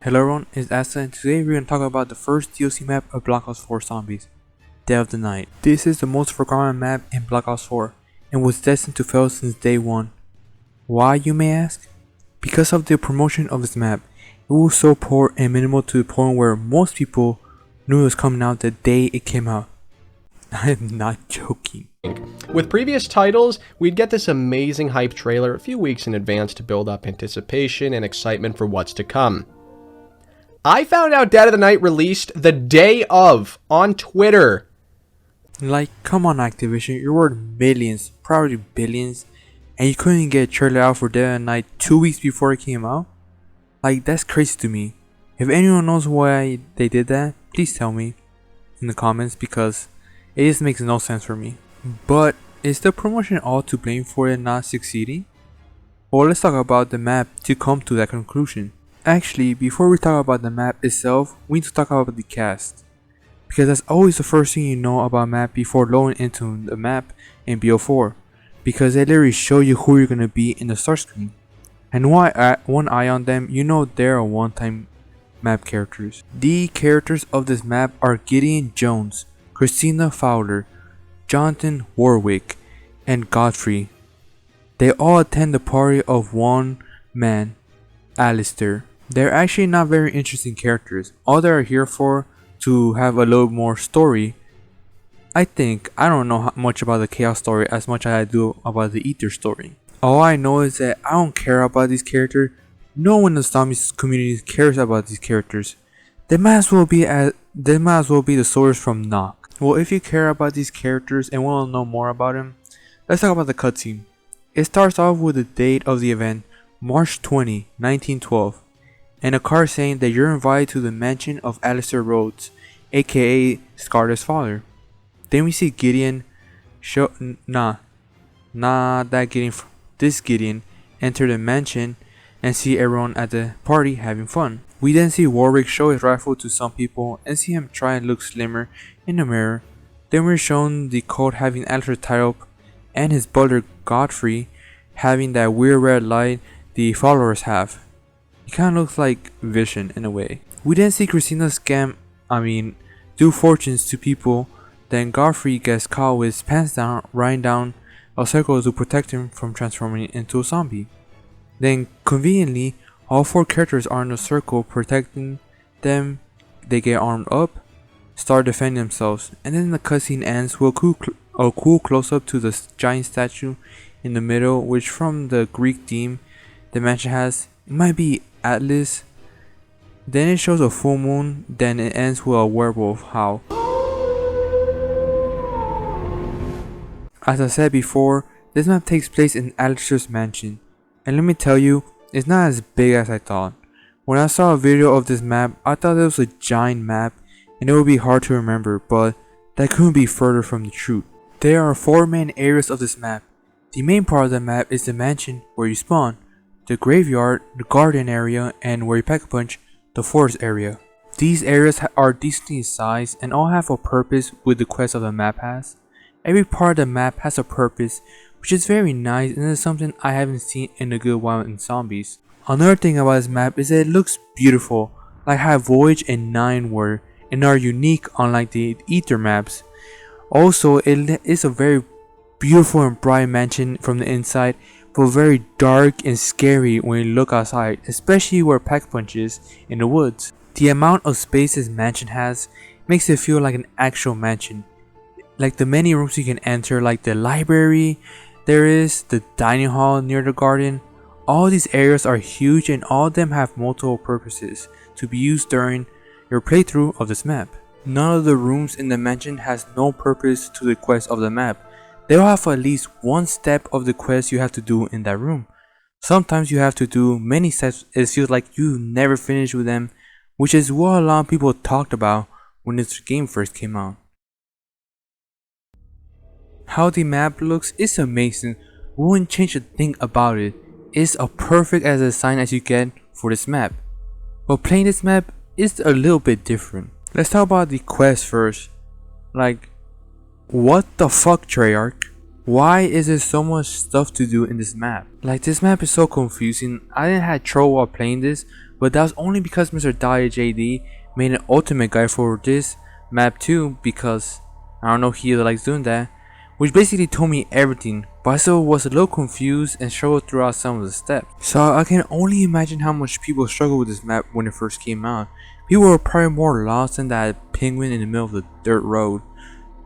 Hello everyone, it's Asa and today we're going to talk about the first DLC map of Black Ops 4 Zombies, Dead of the Night. This is the most forgotten map in Black Ops 4 and was destined to fail since day 1. Why, you may ask? Because of the promotion of this map, it was so poor and minimal to the point where most people knew it was coming out the day it came out. I am not joking. With previous titles, we'd get this amazing hype trailer a few weeks in advance to build up anticipation and excitement for what's to come. I found out Dead of the Night released the day of on Twitter. Like, come on Activision, you're worth millions, probably billions, and you couldn't get a trailer out for Dead of the Night 2 weeks before it came out? Like, that's crazy to me. If anyone knows why they did that, please tell me in the comments because it just makes no sense for me. But is the promotion all to blame for it not succeeding? Well, let's talk about the map to come to that conclusion. Actually, before we talk about the map itself, we need to talk about the cast. Because that's always the first thing you know about a map before loading into the map in BO4. Because they literally show you who you're going to be in the start screen. And one eye on them, you know they're a one-time map characters. The characters of this map are Gideon Jones, Christina Fowler, Jonathan Warwick, and Godfrey. They all attend the party of one man, Alistair. They're actually not very interesting characters. All they're here for to have a little more story. I don't know much about the Chaos story as much as I do about the Ether story. All I know is that I don't care about these characters. No one in the zombies community cares about these characters. They might as well be the soldiers from Knock. Well, if you care about these characters and want to know more about them, let's talk about the cutscene. It starts off with the date of the event, March 20, 1912, and a card saying that you're invited to the mansion of Alistair Rhodes, aka Scarlett's father. Then we see Gideon, this Gideon, enter the mansion and see everyone at the party having fun. We then see Warwick show his rifle to some people and see him try and look slimmer in the mirror. Then we're shown the code having Alistair tied up and his butler Godfrey having that weird red light the followers have. He kinda looks like Vision in a way. We then see Christina do fortunes to people. Then Godfrey gets caught with his pants down, riding down a circle to protect him from transforming into a zombie. Then conveniently, all 4 characters are in a circle protecting them. They get armed up, start defending themselves, and then the cutscene ends with a cool close up to the giant statue in the middle, which from the Greek theme the mansion has. It might be Atlas. Then it shows a full moon, then it ends with a werewolf howl. As I said before, this map takes place in Alistair's mansion, and let me tell you, it's not as big as I thought. When I saw a video of this map, I thought it was a giant map and it would be hard to remember, but that couldn't be further from the truth. There are 4 main areas of this map. The main part of the map is the mansion where you spawn, the graveyard, the garden area, and where you pack a punch, the forest area. These areas are decently sized and all have a purpose with the quest of the map has. Every part of the map has a purpose, which is very nice and is something I haven't seen in a good while in zombies. Another thing about this map is that it looks beautiful, like how Voyage and 9 were, and are unique unlike the Ether maps. Also, it is a very beautiful and bright mansion from the inside, but very dark and scary when you look outside, especially where pack punch is in the woods. The amount of space this mansion has makes it feel like an actual mansion. Like the many rooms you can enter, like the library, there is the dining hall near the garden. All these areas are huge and all of them have multiple purposes to be used during your playthrough of this map. None of the rooms in the mansion has no purpose to the quest of the map. They will have at least one step of the quest you have to do in that room. Sometimes you have to do many steps. It feels like you never finish with them, which is what a lot of people talked about when this game first came out. How the map looks is amazing. Wouldn't change a thing about it. It's as perfect as a design as you get for this map. But playing this map is a little bit different. Let's talk about the quest first. Like, what the fuck, Treyarch? Why is there so much stuff to do in this map? Like, this map is so confusing. I didn't have trouble while playing this, but that was only because Mr. JD made an ultimate guide for this map too, because I don't know, he likes doing that, which basically told me everything, but I still was a little confused and struggled throughout some of the steps. So I can only imagine how much people struggled with this map when it first came out. People were probably more lost than that penguin in the middle of the dirt road.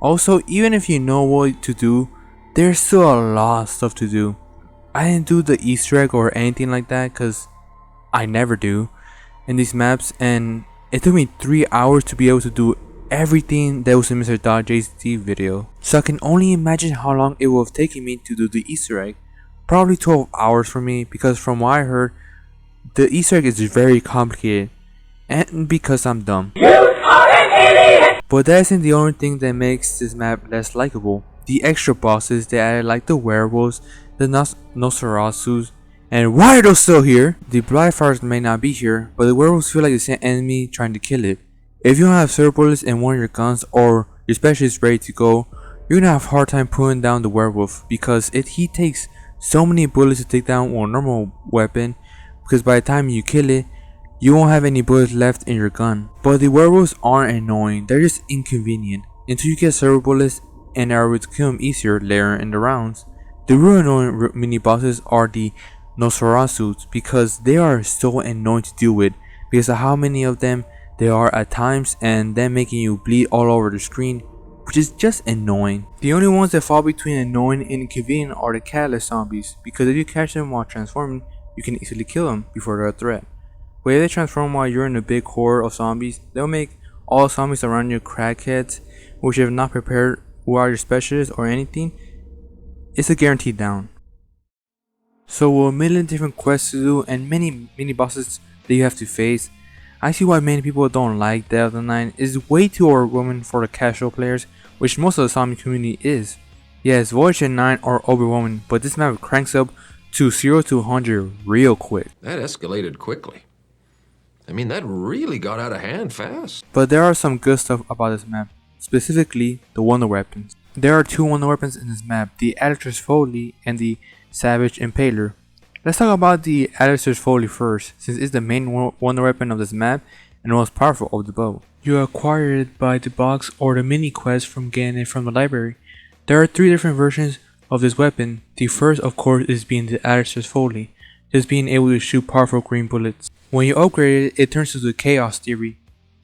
Also, even if you know what to do, there's still a lot of stuff to do. I didn't do the Easter egg or anything like that because I never do in these maps, and it took me 3 hours to be able to do everything that was in Mr. JD video. So I can only imagine how long it would have taken me to do the Easter egg. Probably 12 hours for me, because from what I heard, the Easter egg is very complicated, and because I'm dumb. You are an idiot! But that isn't the only thing that makes this map less likable. The extra bosses they added, like the werewolves, the Nosferatu, and why are those still here? The Blighfires may not be here, but the werewolves feel like the same enemy trying to kill it. If you don't have server bullets in one of your guns, or your specialist ready to go, you're gonna have a hard time pulling down the werewolf, because he takes so many bullets to take down a normal weapon, because by the time you kill it, you won't have any bullets left in your gun. But the werewolves aren't annoying, they're just inconvenient until you get server bullets and are able to kill them easier later in the rounds. The real annoying mini bosses are the Nosferatu, because they are so annoying to deal with because of how many of them there are at times, and then making you bleed all over the screen, which is just annoying. The only ones that fall between annoying and inconvenient are the catalyst zombies, because if you catch them while transforming, you can easily kill them before they're a threat. But if they transform while you're in a big horde of zombies, they'll make all zombies around you crackheads, which if not prepared who are your specialists or anything, it's a guaranteed down. So with a million different quests to do and many mini bosses that you have to face, I see why many people don't like Dead of the Night. It's way too overwhelming for the casual players, which most of the zombie community is. Yes, Voyage and 9 are overwhelming, but this map cranks up to 0 to 100 real quick. That escalated quickly. I mean, that really got out of hand fast. But there are some good stuff about this map, specifically the wonder weapons. There are 2 wonder weapons in this map, the Alistair's Foley and the Savage Impaler. Let's talk about the Alistair's Foley first, since it's the main wonder weapon of this map and the most powerful of the bow. You acquire it by the box or the mini quest from getting it from the library. There are 3 different versions of this weapon. The first, of course, is being the Alistair's Foley, just being able to shoot powerful green bullets. When you upgrade it, it turns to the Chaos Theory.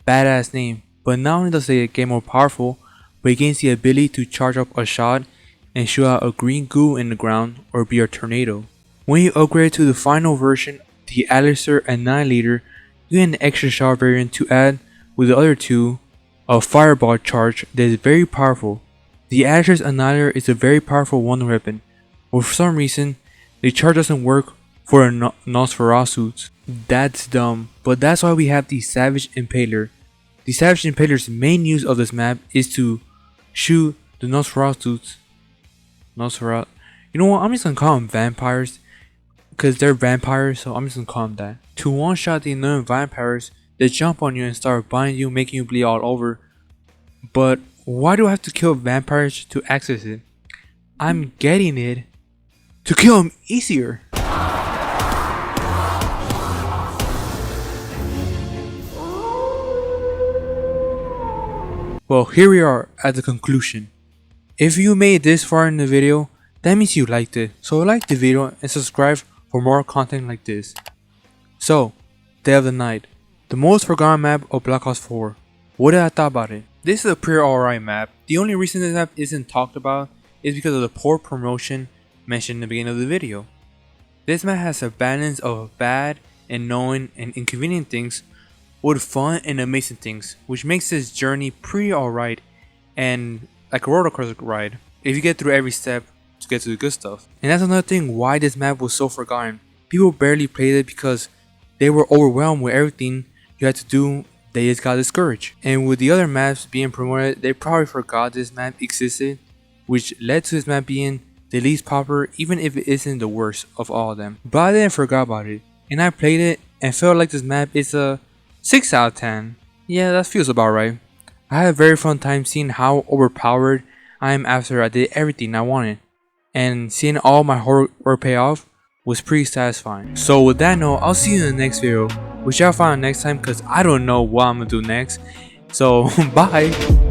Badass name. But not only does it get more powerful, but it gains the ability to charge up a shot and shoot out a green goo in the ground or be a tornado. When you upgrade to the final version, the Alistair Annihilator, you get an extra shot variant to add with the other 2, a fireball charge that is very powerful. The Alistair's Annihilator is a very powerful wonder weapon, but for some reason, the charge doesn't work for a Nosferatu. That's dumb, but that's why we have the Savage Impaler. The Savage Impaler's main use of this map is to shoot the Nosferatu. You know what, I'm just gonna call them vampires, because they're vampires, so I'm just gonna call them that. To one-shot the annoying vampires that jump on you and start biting you, making you bleed all over. But why do I have to kill vampires to access it? I'm getting it to kill them easier. Well, here we are at the conclusion. If you made this far in the video, that means you liked it. So like the video and subscribe for more content like this. So, Dead of the Night, the most forgotten map of Black Ops 4. What did I thought about it? This is a pretty alright map. The only reason this map isn't talked about is because of the poor promotion mentioned in the beginning of the video. This map has a balance of bad, annoying, and inconvenient things with fun and amazing things, which makes this journey pretty alright and like a roller coaster ride if you get through every step to get to the good stuff. And that's another thing why this map was so forgotten. People barely played it because they were overwhelmed with everything you had to do. They just got discouraged. And with the other maps being promoted, they probably forgot this map existed, which led to this map being the least popular, even if it isn't the worst of all of them. But I didn't forget about it, and I played it and felt like this map is a 6 out of 10. Yeah, that feels about right. I had a very fun time seeing how overpowered I am after I did everything I wanted, and seeing all my hard work pay off was pretty satisfying. So with that note, I'll see you in the next video, which We shall find out next time because I don't know what I'm gonna do next. So bye.